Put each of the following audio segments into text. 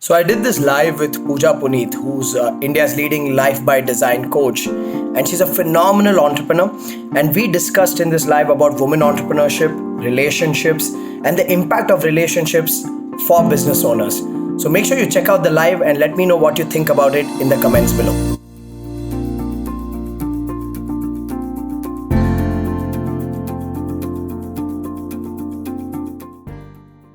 So I did this live with Puja Puneet, who's India's leading life by design coach, and she's a phenomenal entrepreneur. And we discussed in this live about women entrepreneurship, relationships, and the impact of relationships for business owners. So make sure you check out the live and let me know what you think about it in the comments below.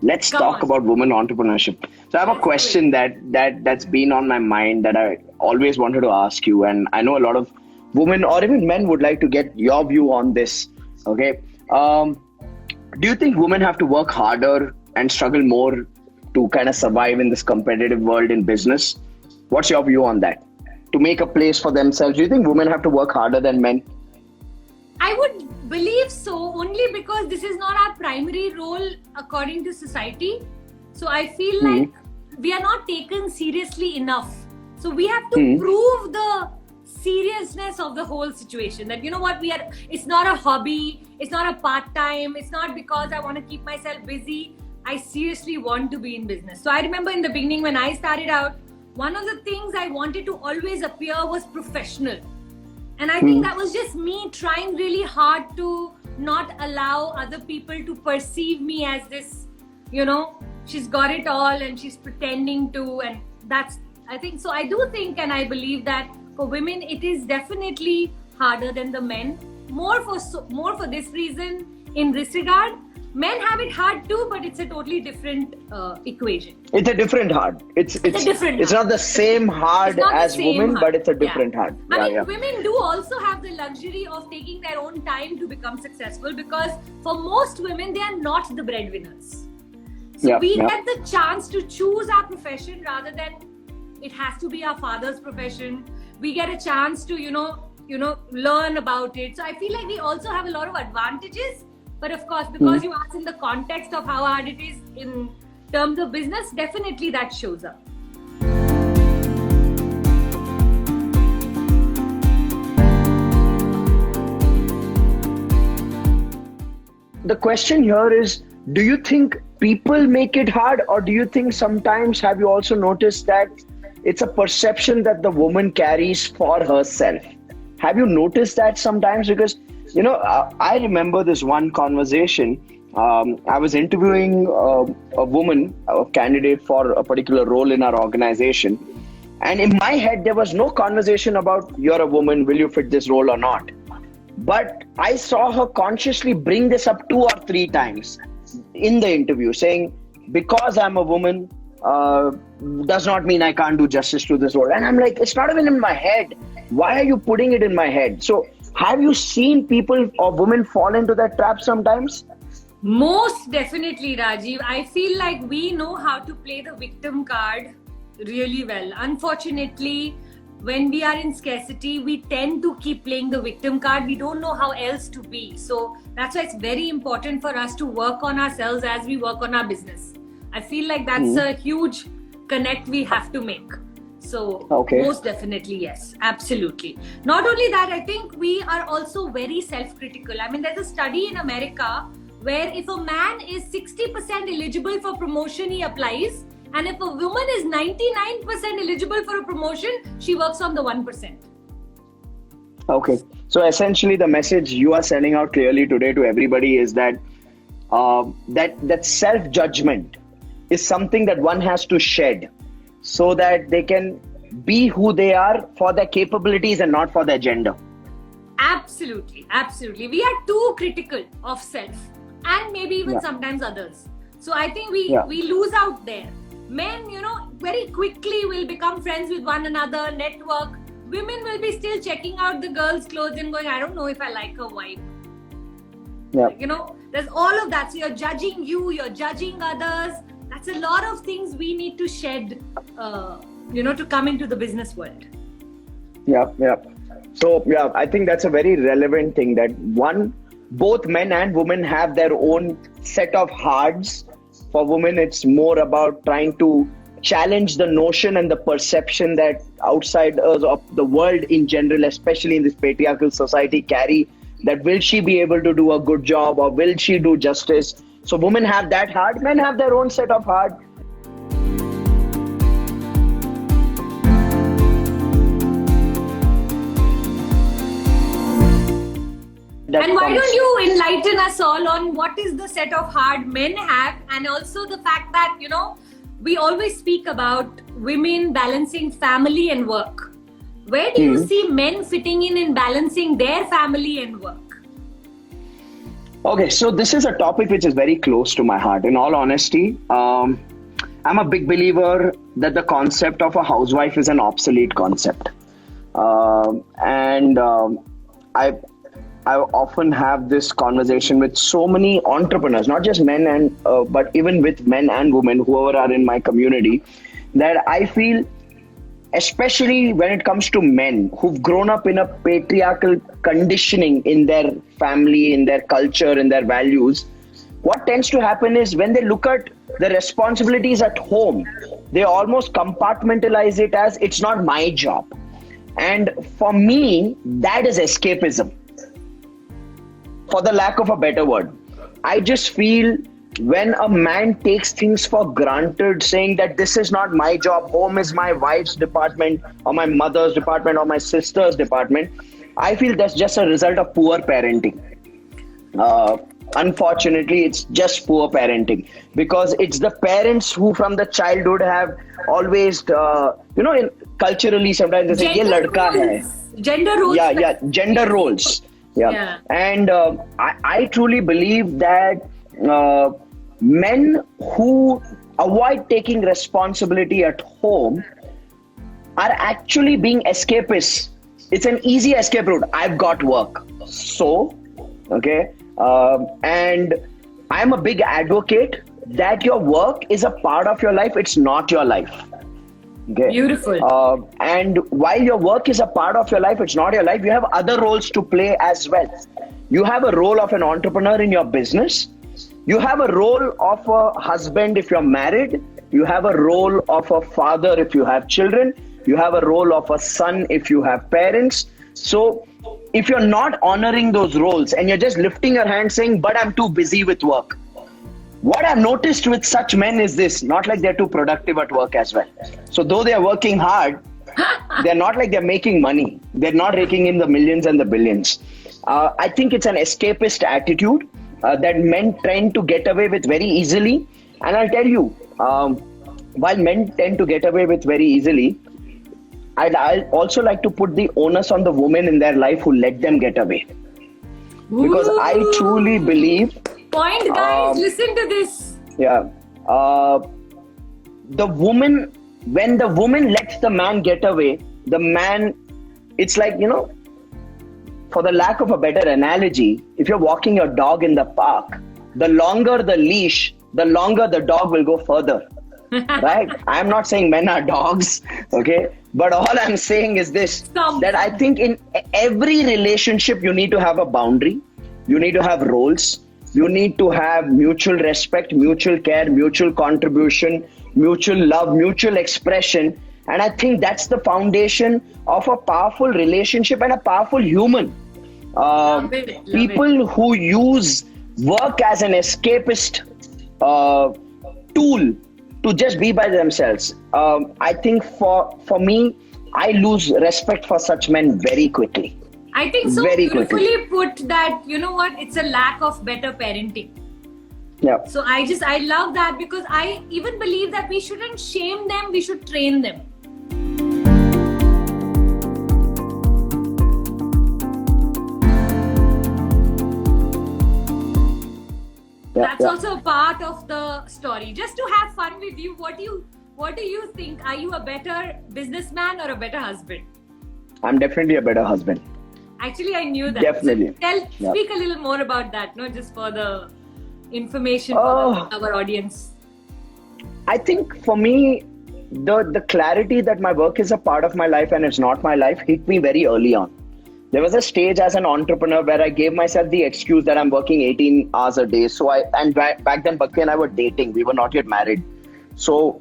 Let's Come talk on. about women entrepreneurship. So I have a Let's do question that's been on my mind that I always wanted to ask you, and I know a lot of women or even men would like to get your view on this. Okay, do you think women have to work harder and struggle more to kind of survive in this competitive world in business? What's your view on that? To make a place for themselves, do you think women have to work harder than men? I would believe so, only because this is not our primary role according to society. So I feel like we are not taken seriously enough. So we have to prove the seriousness of the whole situation. That, you know what, it's not a hobby, it's not a part-time, it's not because I want to keep myself busy. I seriously want to be in business. So I remember in the beginning when I started out, one of the things I wanted to always appear was professional. And I think that was just me trying really hard to not allow other people to perceive me as this, she's got it all and she's pretending to. And that's, I think, so I do think and I believe that for women, it is definitely harder than the men. More for this reason in this regard. Men have it hard too, but it's a totally different equation. It's a different hard. It's a different It's hard. not the same hard It's not the as same women, hard. but it's a different hard. I mean, women do also have the luxury of taking their own time to become successful, because for most women, they are not the breadwinners. So we get the chance to choose our profession rather than it has to be our father's profession. We get a chance to, learn about it. So I feel like we also have a lot of advantages. But of course, because you asked in the context of how hard it is in terms of business, definitely that shows up. The question here is, do you think people make it hard, or do you think sometimes, have you also noticed that it's a perception that the woman carries for herself? Have you noticed that sometimes? Because, I remember this one conversation. I was interviewing a woman, a candidate for a particular role in our organization. And in my head, there was no conversation about, you're a woman, will you fit this role or not? But I saw her consciously bring this up 2 or 3 times in the interview, saying, because I'm a woman, does not mean I can't do justice to this role. And I'm like, it's not even in my head. Why are you putting it in my head? So have you seen people or women fall into that trap sometimes? Most definitely, Rajiv. I feel like we know how to play the victim card really well. Unfortunately, when we are in scarcity, we tend to keep playing the victim card. We don't know how else to be. So that's why it's very important for us to work on ourselves as we work on our business. I feel like that's a huge connect we have to make. So most definitely, yes, absolutely. Not only that, I think we are also very self-critical. I mean, there's a study in America where if a man is 60% eligible for promotion, he applies. And if a woman is 99% eligible for a promotion, she works on the 1%. Okay. So essentially the message you are sending out clearly today to everybody is that that self-judgment is something that one has to shed so that they can be who they are for their capabilities and not for their gender. Absolutely, absolutely. We are too critical of self and maybe even sometimes others. So I think we lose out there. Men, very quickly will become friends with one another, network. Women will be still checking out the girl's clothes and going, I don't know if I like her wife. Yeah. There's all of that. So you're judging you're judging others. That's a lot of things we need to shed, to come into the business world. Yeah. So, I think that's a very relevant thing, that both men and women have their own set of hards. For women, it's more about trying to challenge the notion and the perception that outsiders of the world in general, especially in this patriarchal society, carry, that will she be able to do a good job or will she do justice? So women have that hard, men have their own set of hard. why don't you enlighten us all on what is the set of hard men have, and also the fact that, we always speak about women balancing family and work. Where do you see men fitting in balancing their family and work? Okay, so this is a topic which is very close to my heart. In all honesty, I'm a big believer that the concept of a housewife is an obsolete concept. I often have this conversation with so many entrepreneurs, not just men but even with men and women, whoever are in my community, that I feel, especially when it comes to men who've grown up in a patriarchal conditioning in their family, in their culture, in their values, what tends to happen is when they look at the responsibilities at home, they almost compartmentalize it as it's not my job. And for me, that is escapism, for the lack of a better word. I just feel when a man takes things for granted, saying that this is not my job, home is my wife's department or my mother's department or my sister's department, I feel that's just a result of poor parenting. Unfortunately, it's just poor parenting, because it's the parents who from the childhood have always, culturally sometimes they say, ye ladka hai. Gender roles. Yeah, gender roles. Yeah. And I truly believe that men who avoid taking responsibility at home are actually being escapists. It's an easy escape route. I've got work. So, okay. And I'm a big advocate that your work is a part of your life. It's not your life. Okay. Beautiful. And while your work is a part of your life, it's not your life. You have other roles to play as well. You have a role of an entrepreneur in your business. You have a role of a husband if you're married. You have a role of a father if you have children. You have a role of a son if you have parents. So if you're not honoring those roles and you're just lifting your hand saying, but I'm too busy with work. What I've noticed with such men is this, not like they're too productive at work as well. So though they're working hard, they're not like they're making money. They're not raking in the millions and the billions. I think it's an escapist attitude that men tend to get away with very easily. And I'll tell you, while men tend to get away with very easily, I'd also like to put the onus on the women in their life who let them get away. Because I truly believe... Point, guys, listen to this. Yeah. The woman, when the woman lets the man get away, the man, it's like, for the lack of a better analogy, if you're walking your dog in the park, the longer the leash, the longer the dog will go further. Right? I'm not saying men are dogs, okay? But all I'm saying is this, that I think in every relationship, you need to have a boundary. You need to have roles. You need to have mutual respect, mutual care, mutual contribution, mutual love, mutual expression. And I think that's the foundation of a powerful relationship and a powerful human. People who use work as an escapist tool to just be by themselves. I think for me, I lose respect for such men very quickly. I think so very beautifully put that, it's a lack of better parenting. Yeah. So I love that, because I even believe that we shouldn't shame them, we should train them. That's also a part of the story. Just to have fun with you, what do you think? Are you a better businessman or a better husband? I'm definitely a better husband. Actually, I knew that. Definitely. So speak a little more about that, just for the information for our audience. I think for me, the clarity that my work is a part of my life and it's not my life hit me very early on. There was a stage as an entrepreneur where I gave myself the excuse that I'm working 18 hours a day. So back then, Bhakti and I were dating. We were not yet married. So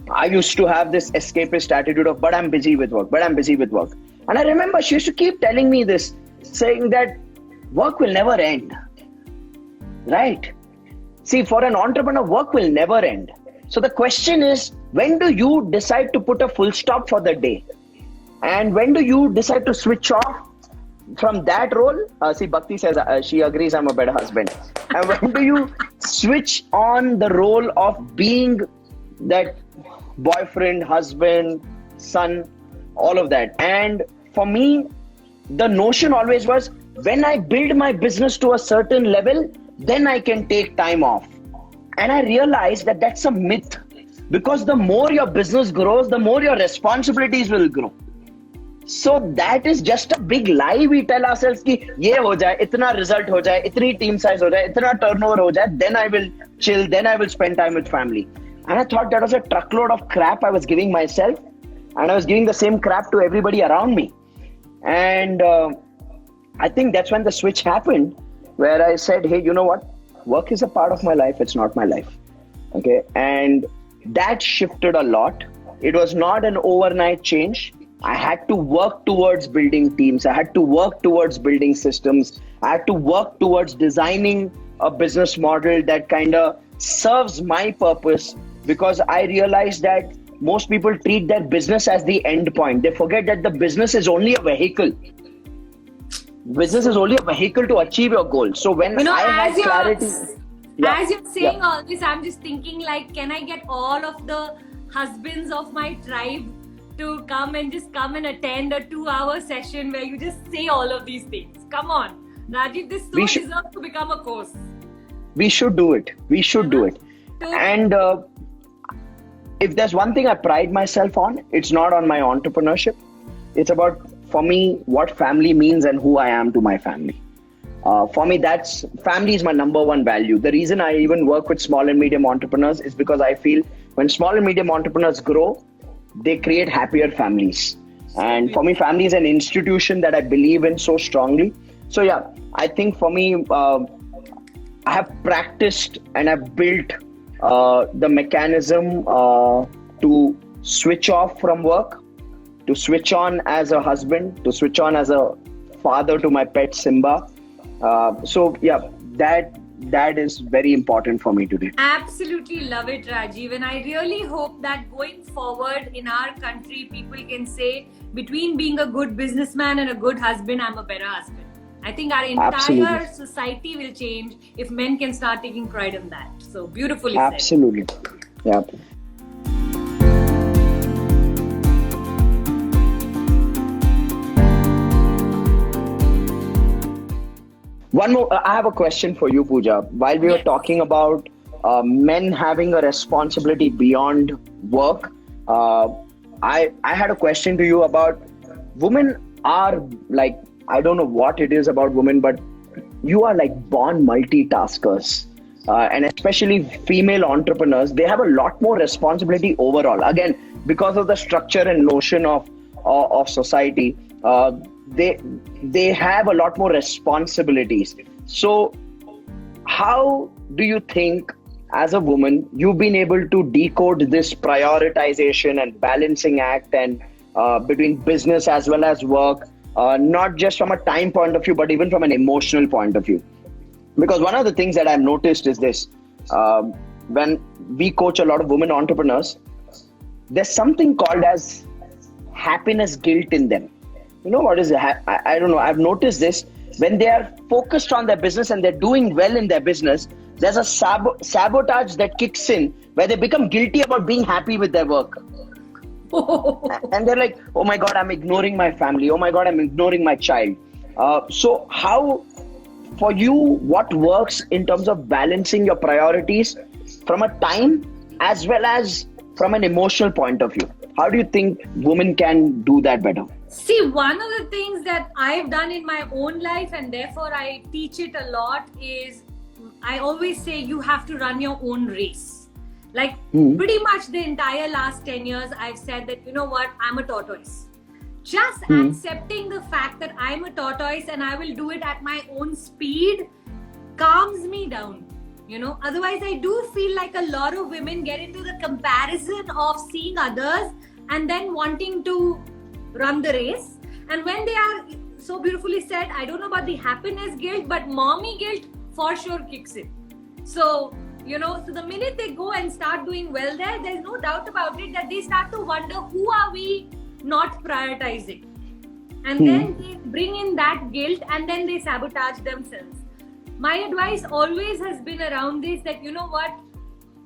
I used to have this escapist attitude of, but I'm busy with work. And I remember she used to keep telling me this, saying that work will never end. Right? See, for an entrepreneur, work will never end. So the question is, when do you decide to put a full stop for the day? And when do you decide to switch off from that role, see, Bhakti says she agrees I'm a better husband. And when do you switch on the role of being that boyfriend, husband, son, all of that? And for me, the notion always was, when I build my business to a certain level, then I can take time off. And I realized that that's a myth, because the more your business grows, the more your responsibilities will grow. So that is just a big lie we tell ourselves कि ये हो जाए, इतना result हो जाए, इतनी team size हो जाए, इतना turnover हो जाए, then I will chill, then I will spend time with family. And I thought that was a truckload of crap I was giving myself, and I was giving the same crap to everybody around me. And I think that's when the switch happened, where I said, hey, you know what? Work is a part of my life. It's not my life. Okay. And that shifted a lot. It was not an overnight change. I had to work towards building teams. I had to work towards building systems. I had to work towards designing a business model that kind of serves my purpose, because I realized that most people treat their business as the end point. They forget that the business is only a vehicle. Business is only a vehicle to achieve your goal. So when I had clarity... As you're saying all this, I'm just thinking like, can I get all of the husbands of my tribe to come and attend a 2-hour session where you just say all of these things? Come on, Rajiv, this deserves to become a course. We should do it. We should do it. And if there's one thing I pride myself on, it's not on my entrepreneurship. It's about, for me, what family means and who I am to my family. For me, family is my number one value. The reason I even work with small and medium entrepreneurs is because I feel when small and medium entrepreneurs grow, they create happier families. And for me, family is an institution that I believe in so strongly. So yeah, I think for me, I have practiced and I've built the mechanism to switch off from work, to switch on as a husband, to switch on as a father to my pet Simba. So yeah, that is very important for me today. Absolutely love it, Rajiv. And I really hope that going forward in our country, people can say, between being a good businessman and a good husband, I'm a better husband. I think our entire society will change if men can start taking pride in that. So beautifully said. Absolutely. Yeah. One more, I have a question for you, Puja. While we were talking about men having a responsibility beyond work, I had a question to you about women are like, I don't know what it is about women, but you are like born multitaskers. And especially female entrepreneurs, they have a lot more responsibility overall. Again, because of the structure and notion of society, they have a lot more responsibilities. So how do you think, as a woman, you've been able to decode this prioritization and balancing act and between business as well as work, not just from a time point of view, but even from an emotional point of view? Because one of the things that I've noticed is this, when we coach a lot of women entrepreneurs, there's something called as happiness guilt in them. You know what is I don't know. I've noticed this when they are focused on their business and they're doing well in their business. There's a sabotage that kicks in where they become guilty about being happy with their work. And they're like, oh my God, I'm ignoring my family. Oh my God, I'm ignoring my child. So how, for you, what works in terms of balancing your priorities from a time as well as from an emotional point of view? How do you think women can do that better? See, one of the things that I've done in my own life, and therefore I teach it a lot, is I always say you have to run your own race. Like pretty much the entire last 10 years, I've said that, you know what, I'm a tortoise. Just accepting the fact that I'm a tortoise and I will do it at my own speed calms me down. You know, otherwise I do feel like a lot of women get into the comparison of seeing others and then wanting to run the race. And when they are, so beautifully said, I don't know about the happiness guilt, but mommy guilt for sure kicks in. So, you know, so the minute they go and start doing well there's no doubt about it that they start to wonder, who are we not prioritizing? and then they bring in that guilt, and then they sabotage themselves. My advice always has been around this, that you know what,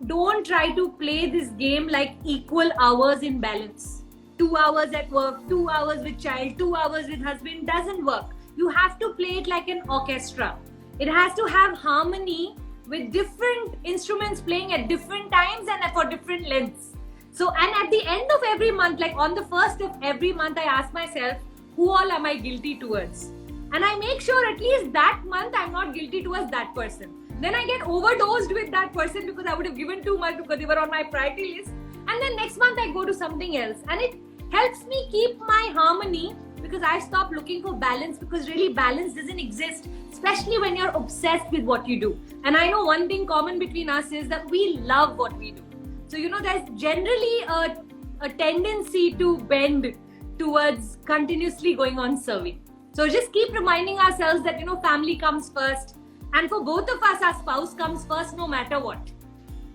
don't try to play this game like equal hours in balance. 2 hours at work, 2 hours with child, 2 hours with husband, doesn't work. You have to play it like an orchestra. It has to have harmony with different instruments playing at different times and for different lengths. So, and at the end of every month, like on the first of every month, I ask myself, who all am I guilty towards? And I make sure at least that month I'm not guilty towards that person. Then I get overdosed with that person because I would have given too much because they were on my priority list. And then next month I go to something else. And it helps me keep my harmony, because I stop looking for balance, because really balance doesn't exist, especially when you're obsessed with what you do. And I know one thing common between us is that we love what we do. So, you know, there's generally a tendency to bend towards continuously going on serving. So just keep reminding ourselves that, you know, family comes first. And for both of us, our spouse comes first no matter what.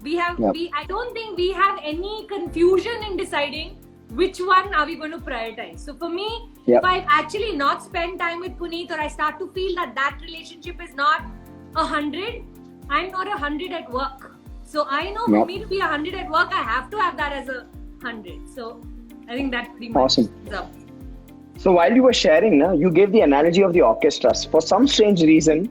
I don't think we have any confusion in deciding which one are we going to prioritize. So for me, if I actually not spend time with Puneet, or I start to feel that relationship is not 100, I'm not 100 at work. So I know for me to be 100 at work, I have to have that as 100. So I think that pretty much awesome. Is up. So while you were sharing, you gave the analogy of the orchestras. For some strange reason,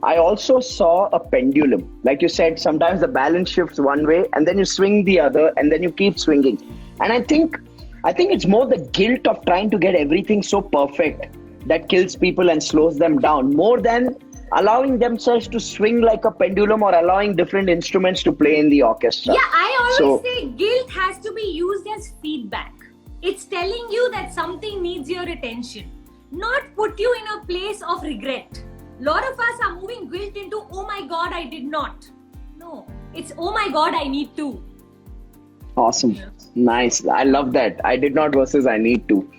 I also saw a pendulum. Like you said, sometimes the balance shifts one way and then you swing the other and then you keep swinging. And I think it's more the guilt of trying to get everything so perfect that kills people and slows them down, more than allowing themselves to swing like a pendulum or allowing different instruments to play in the orchestra. Yeah, I always say guilt has to be used as feedback. It's telling you that something needs your attention, not put you in a place of regret. A lot of us are moving guilt into, oh my God, I did not. No, it's, oh my God, I need to. Awesome. Nice. I love that. I did not versus I need to.